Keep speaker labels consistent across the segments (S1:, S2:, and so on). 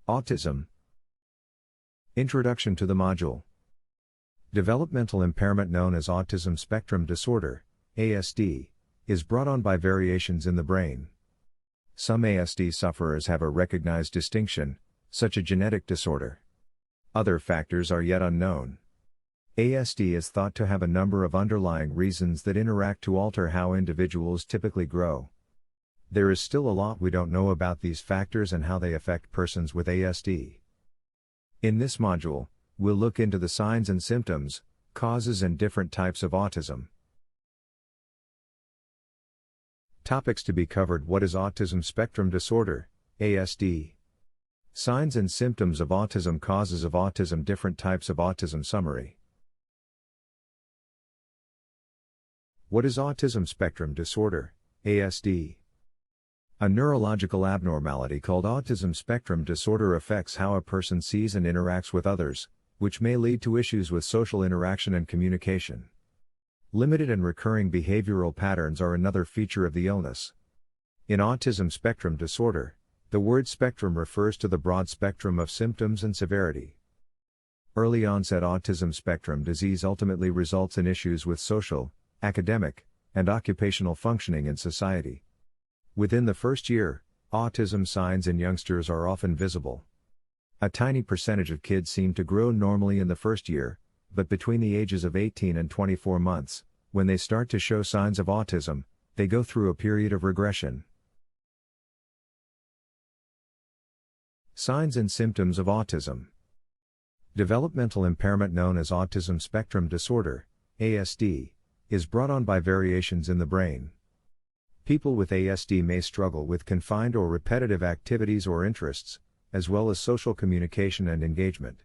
S1: Autism. Introduction to the module. Developmental impairment known as Autism Spectrum Disorder, ASD, is brought on by variations in the brain. Some ASD sufferers have a recognized distinction, such a genetic disorder. Other factors are yet unknown. ASD is thought to have a number of underlying reasons that interact to alter how individuals typically grow. There is still a lot we don't know about these factors and how they affect persons with ASD. In this module, we'll look into the signs and symptoms, causes and different types of autism. Topics to be covered: what is Autism Spectrum Disorder, ASD? Signs and symptoms of autism, causes of autism, different types of autism. Summary. What is Autism Spectrum Disorder, ASD? A neurological abnormality called autism spectrum disorder affects how a person sees and interacts with others, which may lead to issues with social interaction and communication. Limited and recurring behavioral patterns are another feature of the illness. In autism spectrum disorder, the word spectrum refers to the broad spectrum of symptoms and severity. Early onset autism spectrum disease ultimately results in issues with social, academic, and occupational functioning in society. Within the first year, autism signs in youngsters are often visible. A tiny percentage of kids seem to grow normally in the first year, but between the ages of 18 and 24 months, when they start to show signs of autism, they go through a period of regression. Signs and symptoms of autism. Developmental impairment known as Autism Spectrum Disorder, ASD, is brought on by variations in the brain. People with ASD may struggle with confined or repetitive activities or interests, as well as social communication and engagement.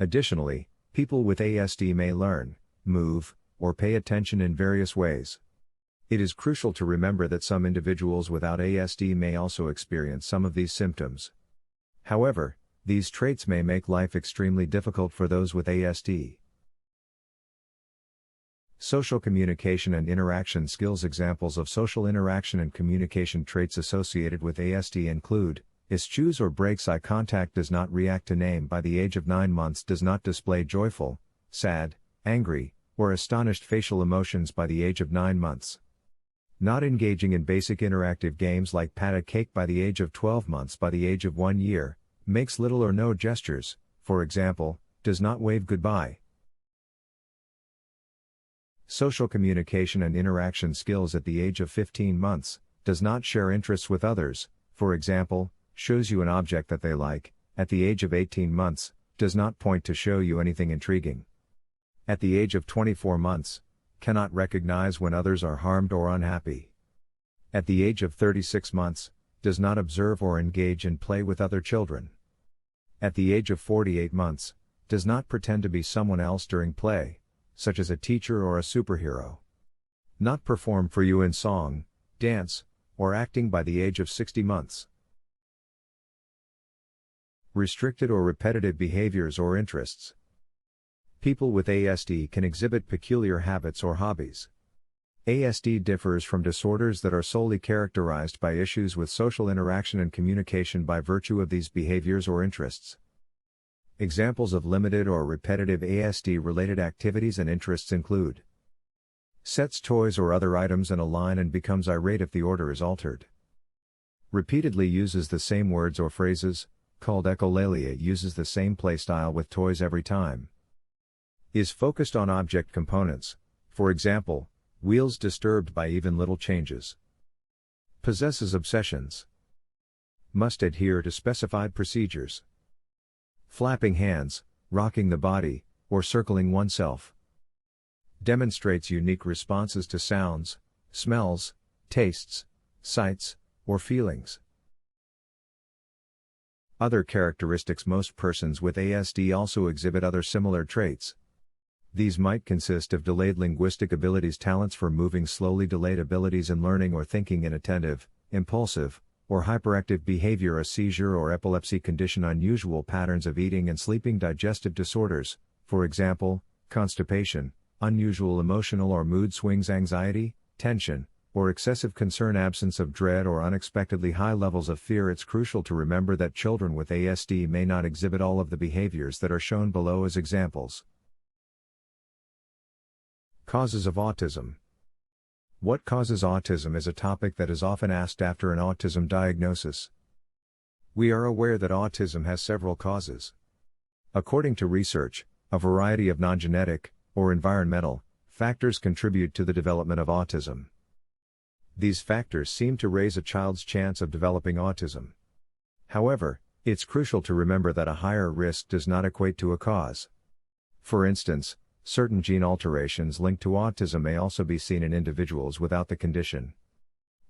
S1: Additionally, people with ASD may learn, move, or pay attention in various ways. It is crucial to remember that some individuals without ASD may also experience some of these symptoms. However, these traits may make life extremely difficult for those with ASD. Social communication and interaction skills. Examples of social interaction and communication traits associated with ASD include: eschews or breaks eye contact, does not react to name by the age of 9 months, does not display joyful, sad, angry, or astonished facial emotions by the age of 9 months. Not engaging in basic interactive games like pat a cake by the age of 12 months. By the age of 1 year, makes little or no gestures, for example, does not wave goodbye. Social communication and interaction skills at the age of 15 months, does not share interests with others, for example, shows you an object that they like. At the age of 18 months, does not point to show you anything intriguing. At the age of 24 months, cannot recognize when others are harmed or unhappy. At the age of 36 months, does not observe or engage in play with other children. At the age of 48 months, does not pretend to be someone else during play, such as a teacher or a superhero. Not perform for you in song, dance, or acting by the age of 60 months. Restricted or repetitive behaviors or interests. People with ASD can exhibit peculiar habits or hobbies. ASD differs from disorders that are solely characterized by issues with social interaction and communication by virtue of these behaviors or interests. Examples of limited or repetitive ASD-related activities and interests include: sets toys or other items in a line and becomes irate if the order is altered. Repeatedly uses the same words or phrases, called echolalia. Uses the same play style with toys every time. Is focused on object components, for example, wheels, disturbed by even little changes. Possesses obsessions. Must adhere to specified procedures. Flapping hands, rocking the body, or circling oneself. Demonstrates unique responses to sounds, smells, tastes, sights, or feelings. Other characteristics. Most persons with ASD also exhibit other similar traits. These might consist of delayed linguistic abilities, talents for moving slowly, delayed abilities in learning or thinking, inattentive, impulsive, or hyperactive behavior, a seizure or epilepsy condition, unusual patterns of eating and sleeping, digestive disorders, for example, constipation, unusual emotional or mood swings, anxiety, tension, or excessive concern, absence of dread, or unexpectedly high levels of fear. It's crucial to remember that children with ASD may not exhibit all of the behaviors that are shown below as examples. Causes of autism. What causes autism is a topic that is often asked after an autism diagnosis. We are aware that autism has several causes. According to research, a variety of non-genetic, or environmental, factors contribute to the development of autism. These factors seem to raise a child's chance of developing autism. However, it's crucial to remember that a higher risk does not equate to a cause. For instance, certain gene alterations linked to autism may also be seen in individuals without the condition.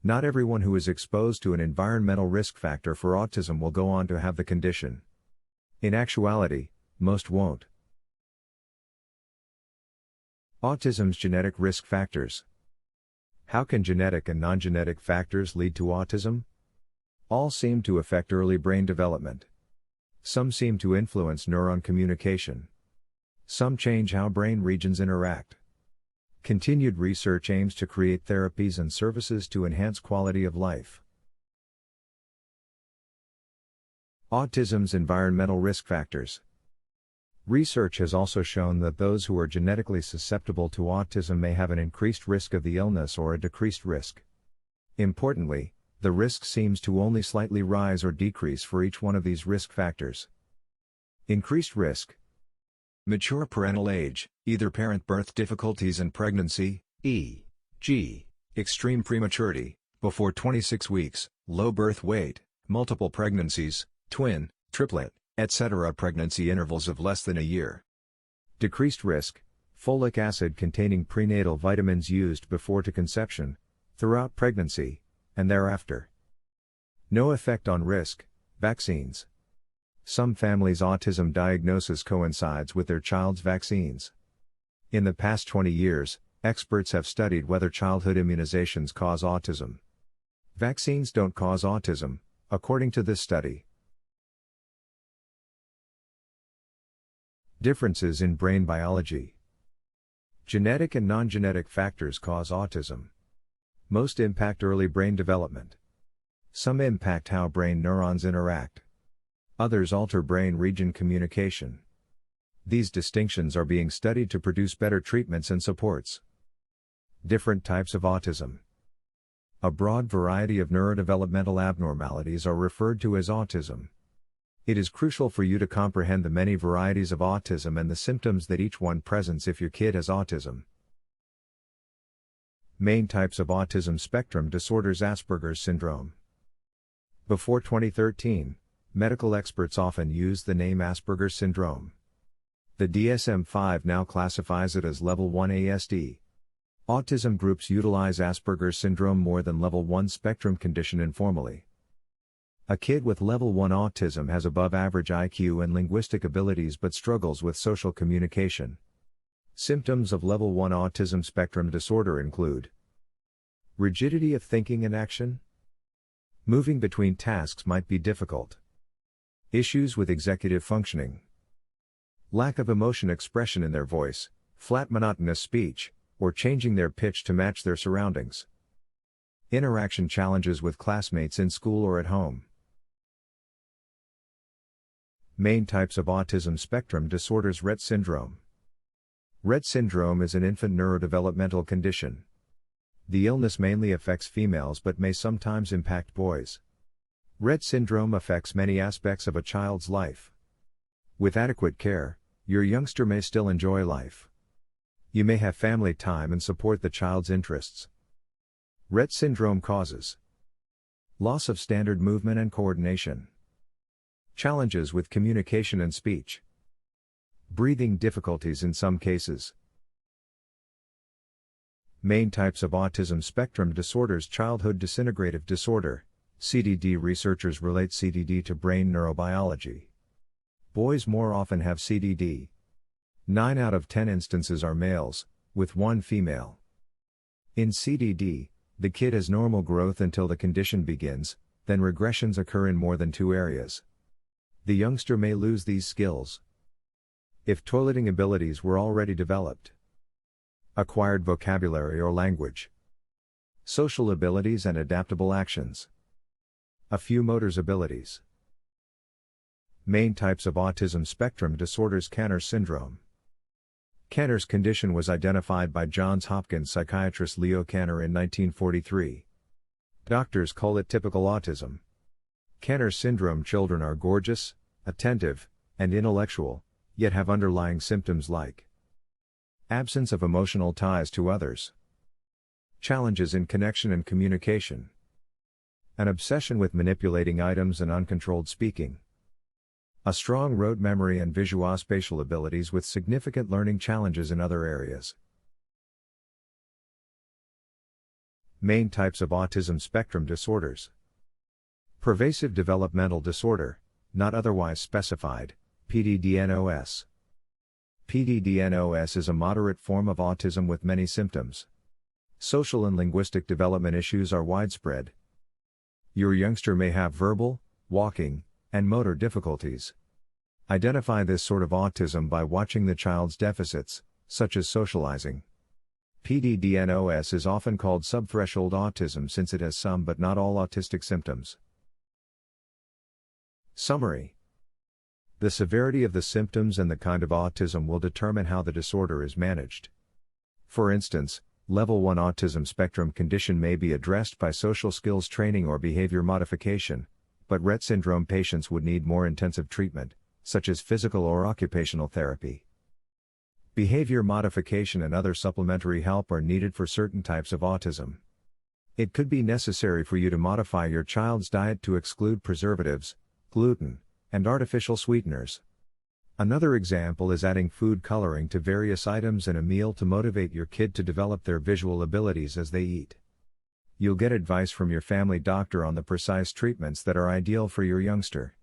S1: Not everyone who is exposed to an environmental risk factor for autism will go on to have the condition. In actuality, most won't. Autism's genetic risk factors. How can genetic and non-genetic factors lead to autism? All seem to affect early brain development. Some seem to influence neuron communication. Some change how brain regions interact. Continued research aims to create therapies and services to enhance quality of life. Autism's environmental risk factors. Research has also shown that those who are genetically susceptible to autism may have an increased risk of the illness or a decreased risk. Importantly, the risk seems to only slightly rise or decrease for each one of these risk factors. Increased risk. Mature parental age, either parent birth difficulties and pregnancy, e.g., extreme prematurity, before 26 weeks, low birth weight, multiple pregnancies, twin, triplet, etc. Pregnancy intervals of less than a year. Decreased risk, folic acid containing prenatal vitamins used before to conception, throughout pregnancy, and thereafter. No effect on risk, vaccines. Some families' autism diagnosis coincides with their child's vaccines. In the past 20 years, experts have studied whether childhood immunizations cause autism. Vaccines don't cause autism, according to this study. Differences in brain biology. Genetic and non-genetic factors cause autism. Most impact early brain development. Some impact how brain neurons interact. Others alter brain region communication. These distinctions are being studied to produce better treatments and supports. Different types of autism. A broad variety of neurodevelopmental abnormalities are referred to as autism. It is crucial for you to comprehend the many varieties of autism and the symptoms that each one presents if your kid has autism. Main types of autism spectrum disorders. Asperger's syndrome. Before 2013, medical experts often used the name Asperger's syndrome. The DSM-5 now classifies it as Level 1 ASD. Autism groups utilize Asperger's syndrome more than Level 1 spectrum condition informally. A kid with Level 1 autism has above average IQ and linguistic abilities but struggles with social communication. Symptoms of Level 1 autism spectrum disorder include rigidity of thinking and action. Moving between tasks might be difficult. Issues with executive functioning. Lack of emotion expression in their voice, flat monotonous speech, or changing their pitch to match their surroundings. Interaction challenges with classmates in school or at home. Main types of autism spectrum disorders. Rett syndrome. Rett syndrome is an infant neurodevelopmental condition. The illness mainly affects females but may sometimes impact boys. Rett syndrome affects many aspects of a child's life. With adequate care, your youngster may still enjoy life. You may have family time and support the child's interests. Rett syndrome causes loss of standard movement and coordination. Challenges with communication and speech. Breathing difficulties in some cases. Main types of autism spectrum disorders. Childhood disintegrative disorder, CDD. Researchers relate CDD to brain neurobiology. Boys more often have CDD. 9 out of 10 instances are males, with 1 female. In CDD, the kid has normal growth until the condition begins, then regressions occur in more than 2 areas. The youngster may lose these skills if toileting abilities were already developed. Acquired vocabulary or language. social abilities and adaptable actions. A few motor abilities. Main types of autism spectrum disorders. Kanner's syndrome. Kanner's condition was identified by Johns Hopkins psychiatrist Leo Kanner in 1943. Doctors call it typical autism. Kanner's syndrome children are gorgeous, attentive, and intellectual, yet have underlying symptoms like absence of emotional ties to others, challenges in connection and communication, an obsession with manipulating items and uncontrolled speaking, a strong rote memory and visuospatial abilities with significant learning challenges in other areas. Main types of autism spectrum disorders. Pervasive developmental disorder, not otherwise specified, PDD-NOS. PDD-NOS is a moderate form of autism with many symptoms. Social and linguistic development issues are widespread. Your youngster may have verbal, walking, and motor difficulties. Identify this sort of autism by watching the child's deficits, such as socializing. PDD-NOS is often called subthreshold autism since it has some but not all autistic symptoms. Summary. The severity of the symptoms and the kind of autism will determine how the disorder is managed. For instance, Level 1 autism spectrum condition may be addressed by social skills training or behavior modification, but Rett syndrome patients would need more intensive treatment, such as physical or occupational therapy. Behavior modification and other supplementary help are needed for certain types of autism. It could be necessary for you to modify your child's diet to exclude preservatives, gluten, and artificial sweeteners. Another example is adding food coloring to various items in a meal to motivate your kid to develop their visual abilities as they eat. You'll get advice from your family doctor on the precise treatments that are ideal for your youngster.